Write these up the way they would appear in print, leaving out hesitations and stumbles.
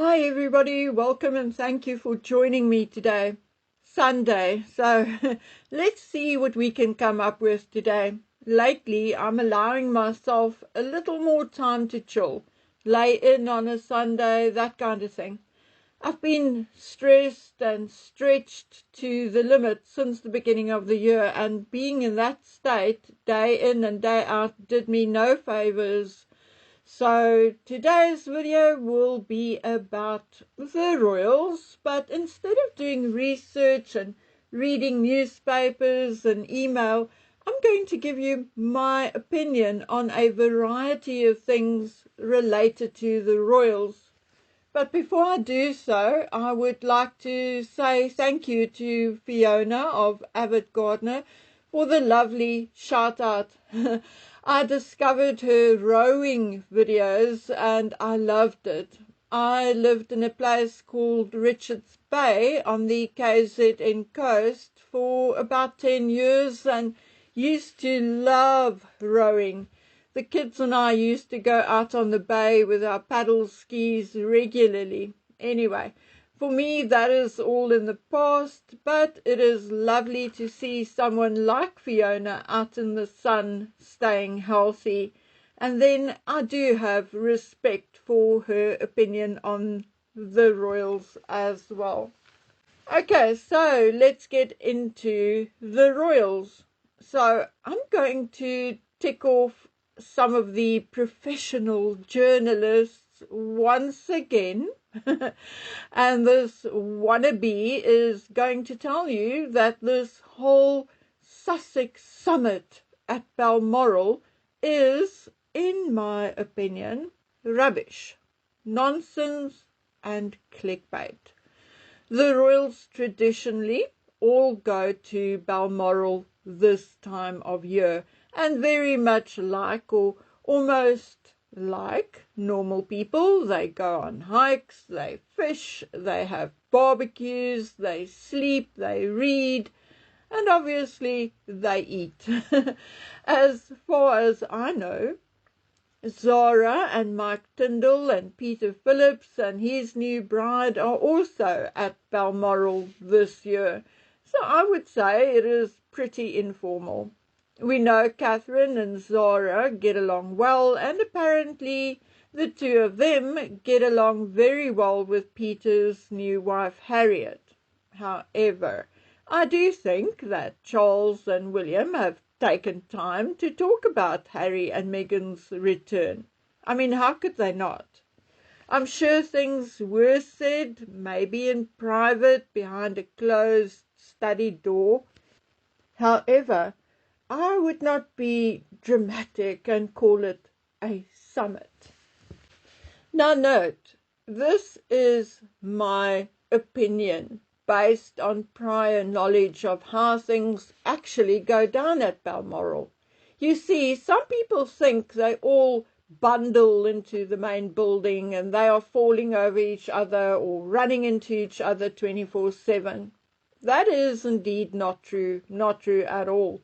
Hi everybody, welcome and thank you for joining me today. Sunday, so let's see what we can come up with today. Lately, I'm allowing myself a little more time to chill, lay in on a Sunday, that kind of thing. I've been stressed and stretched to the limit since the beginning of the year, and being in that state day in and day out did me no favors. So today's video will be about the royals, but instead of doing research and reading newspapers and email, I'm going to give you my opinion on a variety of things related to the royals. But before I do so, I would like to say thank you to Fiona of Avid Gardener for the lovely shout out. I discovered her rowing videos and I loved it. I lived in a place called Richards Bay on the KZN coast for about 10 years and used to love rowing. The kids and I used to go out on the bay with our paddle skis regularly. Anyway, for me, that is all in the past, but it is lovely to see someone like Fiona out in the sun, staying healthy. And then I do have respect for her opinion on the royals as well. Okay, so let's get into the royals. So I'm going to tick off some of the professional journalists once again. And this wannabe is going to tell you that this whole Sussex summit at Balmoral is, in my opinion, rubbish, nonsense and clickbait. The royals traditionally all go to Balmoral this time of year, and very much like or almost like normal people, they go on hikes, they fish, they have barbecues, they sleep, they read, and obviously they eat. As far as I know, Zara and Mike Tyndall and Peter Phillips and his new bride are also at Balmoral this year. So I would say it is pretty informal. We know Catherine and Zara get along well, and apparently the two of them get along very well with Peter's new wife Harriet. However, I do think that Charles and William have taken time to talk about Harry and Meghan's return. I mean, how could they not? I'm sure things were said, maybe in private, behind a closed study door. However, I would not be dramatic and call it a summit. Now note, this is my opinion based on prior knowledge of how things actually go down at Balmoral. You see, some people think they all bundle into the main building and they are falling over each other or running into each other 24/7. That is indeed not true at all.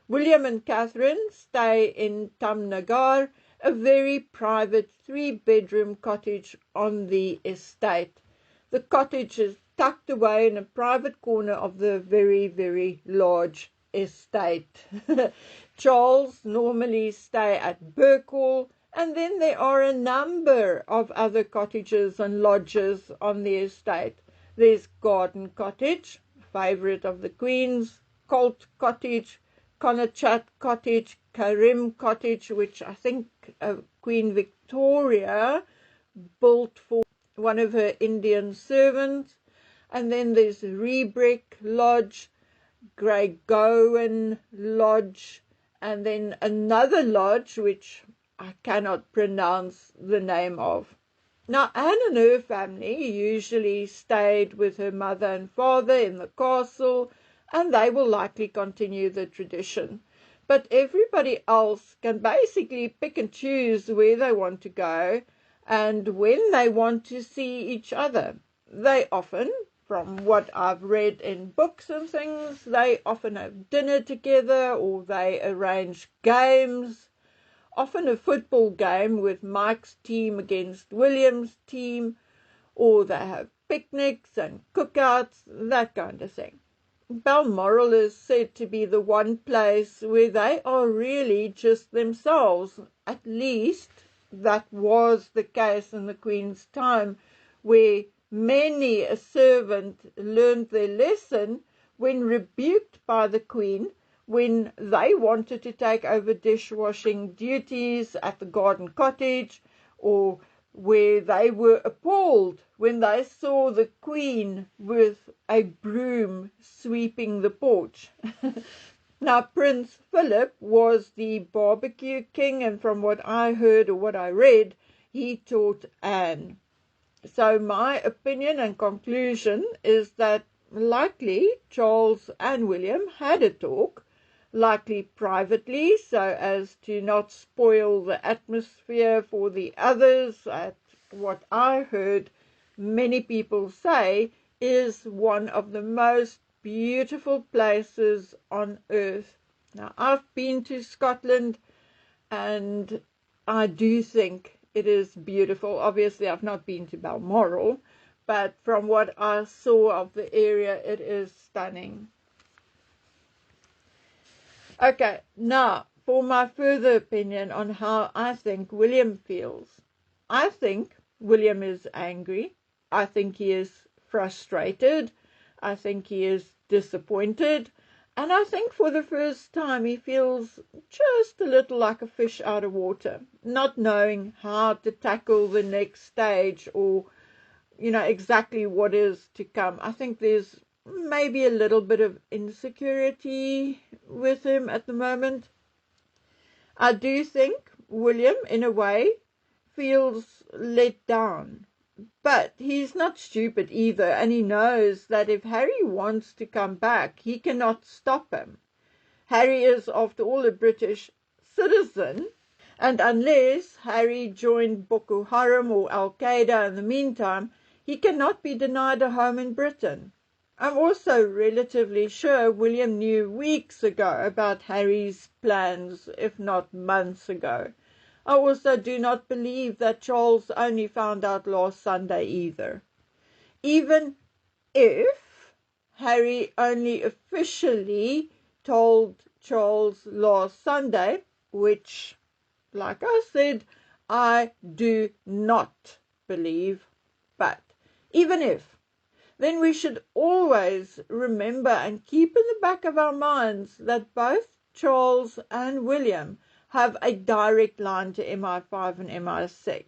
William and Catherine stay in Tamnagar, a very private 3-bedroom cottage on the estate. The cottage is tucked away in a private corner of the very, very large estate. Charles normally stay at Birkhall, and then there are a number of other cottages and lodges on the estate. There's Garden Cottage, favourite of the Queen's, Colt Cottage, Connachat Cottage, Karim Cottage, which I think Queen Victoria built for one of her Indian servants, and then there's Rebrick Lodge, Greygowan Lodge, and then another lodge which I cannot pronounce the name of. Now, Anne and her family usually stayed with her mother and father in the castle, and they will likely continue the tradition. But everybody else can basically pick and choose where they want to go and when they want to see each other. They often, from what I've read in books and things, they often have dinner together or they arrange games. Often a football game with Mike's team against William's team, or they have picnics and cookouts, that kind of thing. Balmoral is said to be the one place where they are really just themselves. At least that was the case in the Queen's time, where many a servant learned their lesson when rebuked by the Queen when they wanted to take over dishwashing duties at the garden cottage, or where they were appalled when they saw the Queen with a broom sweeping the porch. Now, Prince Philip was the barbecue king, and from what I heard or what I read, he taught Anne. So my opinion and conclusion is that likely Charles and William had a talk, likely privately, so as to not spoil the atmosphere for the others. At what I heard many people say is one of the most beautiful places on earth. Now, I've been to Scotland, and I do think it is beautiful. Obviously, I've not been to Balmoral, but from what I saw of the area, it is stunning. Okay, now for my further opinion on how I think William feels. I think William is angry. I think he is frustrated. I think he is disappointed. And I think for the first time he feels just a little like a fish out of water, not knowing how to tackle the next stage, or, exactly what is to come. I think there's maybe a little bit of insecurity with him at the moment. I do think William, in a way, feels let down. But he's not stupid either, and he knows that if Harry wants to come back, he cannot stop him. Harry is, after all, a British citizen, and unless Harry joined Boko Haram or Al-Qaeda in the meantime, he cannot be denied a home in Britain. I'm also relatively sure William knew weeks ago about Harry's plans, if not months ago. I also do not believe that Charles only found out last Sunday either. Even if Harry only officially told Charles last Sunday, which, like I said, I do not believe, but even if, then we should always remember and keep in the back of our minds that both Charles and William have a direct line to MI5 and MI6,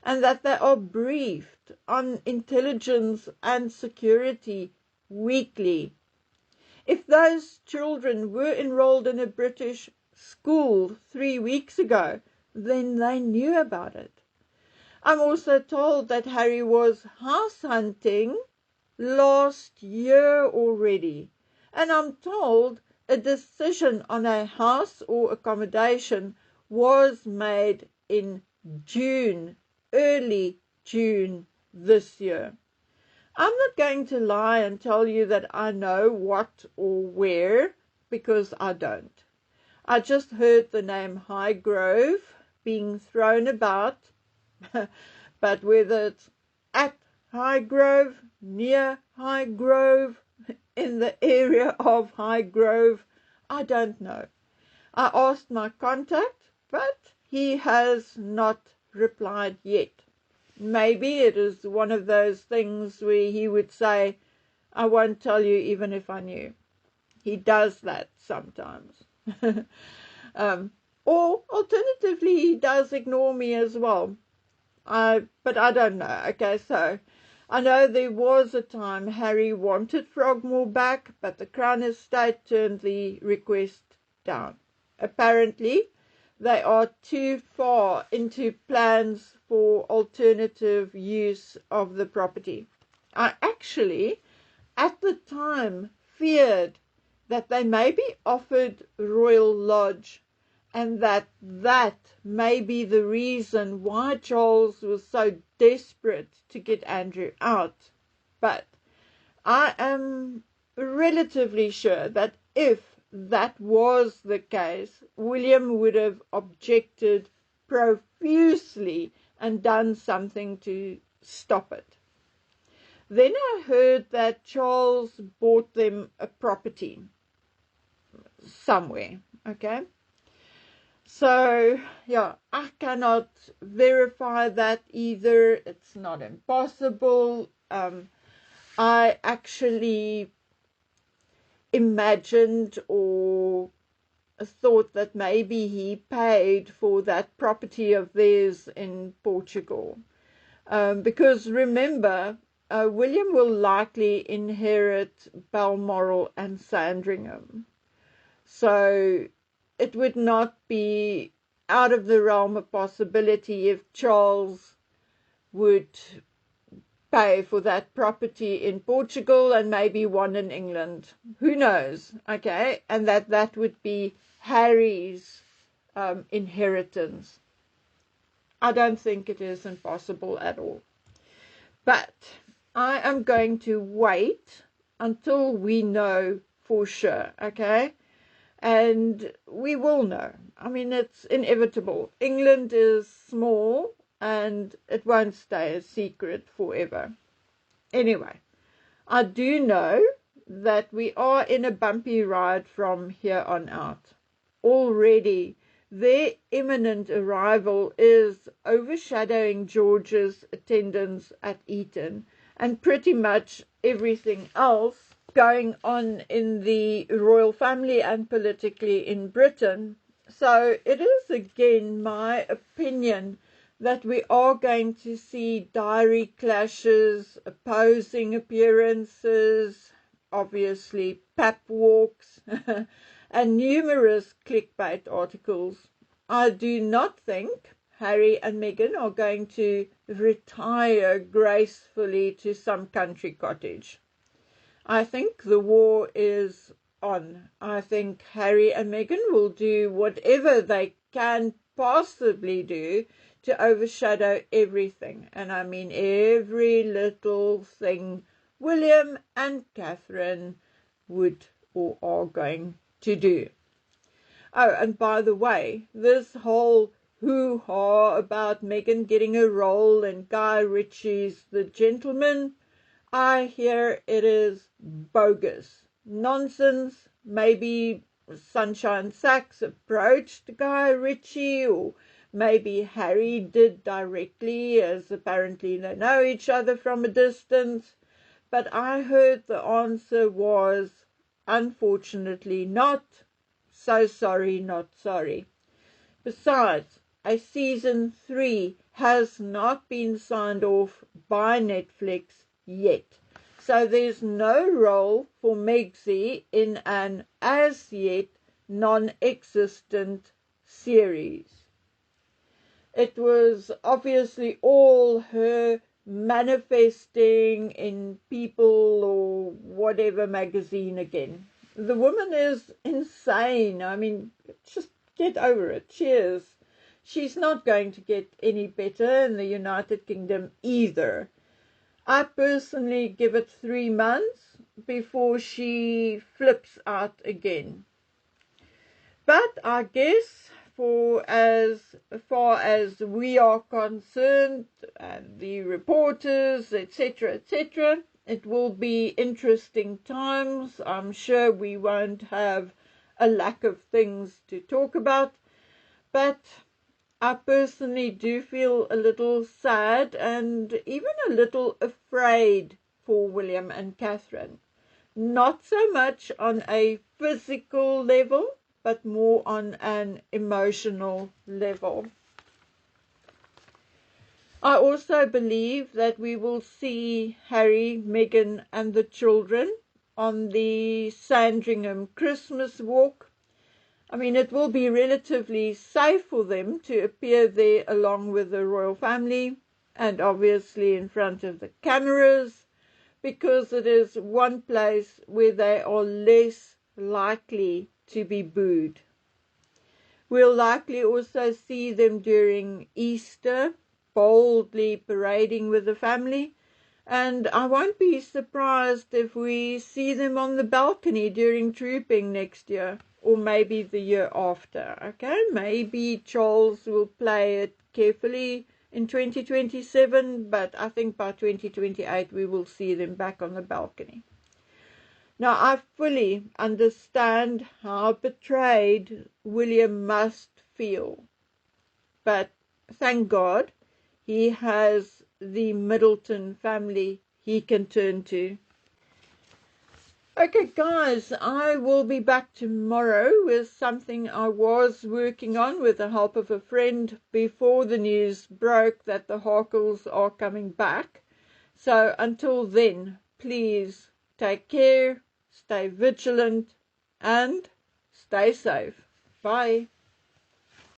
and that they are briefed on intelligence and security weekly. If those children were enrolled in a British school 3 weeks ago, then they knew about it. I'm also told that Harry was house hunting last year already, and I'm told a decision on a house or accommodation was made in June, early June this year. I'm not going to lie and tell you that I know what or where, because I don't. I just heard the name Highgrove being thrown about, but whether it's at Highgrove, near Highgrove, in the area of Highgrove, I don't know. I asked my contact, but he has not replied yet. Maybe it is one of those things where he would say, I won't tell you even if I knew. He does that sometimes. Or alternatively, he does ignore me as well. But I don't know. Okay, so I know there was a time Harry wanted Frogmore back, but the Crown Estate turned the request down. Apparently, they are too far into plans for alternative use of the property. I actually, at the time, feared that they may be offered Royal Lodge, and that may be the reason why Charles was so desperate to get Andrew out. But I am relatively sure that if that was the case, William would have objected profusely and done something to stop it. Then I heard that Charles bought them a property somewhere, okay? So, yeah, I cannot verify that either. It's not impossible. I actually imagined or thought that maybe he paid for that property of theirs in Portugal. Because remember, William will likely inherit Balmoral and Sandringham. So it would not be out of the realm of possibility if Charles would pay for that property in Portugal and maybe one in England. Who knows? Okay, and that would be Harry's inheritance. I don't think it is impossible at all. But I am going to wait until we know for sure, okay? And we will know. I mean, it's inevitable. England is small and it won't stay a secret forever. Anyway, I do know that we are in a bumpy ride from here on out. Already, their imminent arrival is overshadowing George's attendance at Eton and pretty much everything else going on in the royal family and politically in Britain. So it is again my opinion that we are going to see diary clashes, opposing appearances, obviously pap walks, and numerous clickbait articles. I do not think Harry and Meghan are going to retire gracefully to some country cottage. I think the war is on. I think Harry and Meghan will do whatever they can possibly do to overshadow everything. And I mean every little thing William and Catherine would or are going to do. Oh, and by the way, this whole hoo-ha about Meghan getting a role in Guy Ritchie's The Gentleman, I hear it is bogus. Nonsense. Maybe Sunshine Sachs approached Guy Ritchie, or maybe Harry did directly, as apparently they know each other from a distance. But I heard the answer was, unfortunately not. So sorry, not sorry. Besides, a season 3 has not been signed off by Netflix yet. So there's no role for Megsy in an as yet non-existent series. It was obviously all her manifesting in People or whatever magazine again. The woman is insane. I mean, just get over it. She is. She's not going to get any better in the United Kingdom either. I personally give it 3 months before she flips out again. But I guess for as far as we are concerned, and the reporters, etc., it will be interesting times. I'm sure we won't have a lack of things to talk about, but I personally do feel a little sad and even a little afraid for William and Catherine. Not so much on a physical level, but more on an emotional level. I also believe that we will see Harry, Meghan and the children on the Sandringham Christmas walk. I mean, it will be relatively safe for them to appear there along with the royal family and obviously in front of the cameras, because it is one place where they are less likely to be booed. We'll likely also see them during Easter, boldly parading with the family, and I won't be surprised if we see them on the balcony during trooping next year, or maybe the year after, okay? Maybe Charles will play it carefully in 2027, but I think by 2028 we will see them back on the balcony. Now, I fully understand how betrayed William must feel, but thank God he has the Middleton family he can turn to. Okay, guys, I will be back tomorrow with something I was working on with the help of a friend before the news broke that the Harkles are coming back. So until then, please take care, stay vigilant, and stay safe. Bye.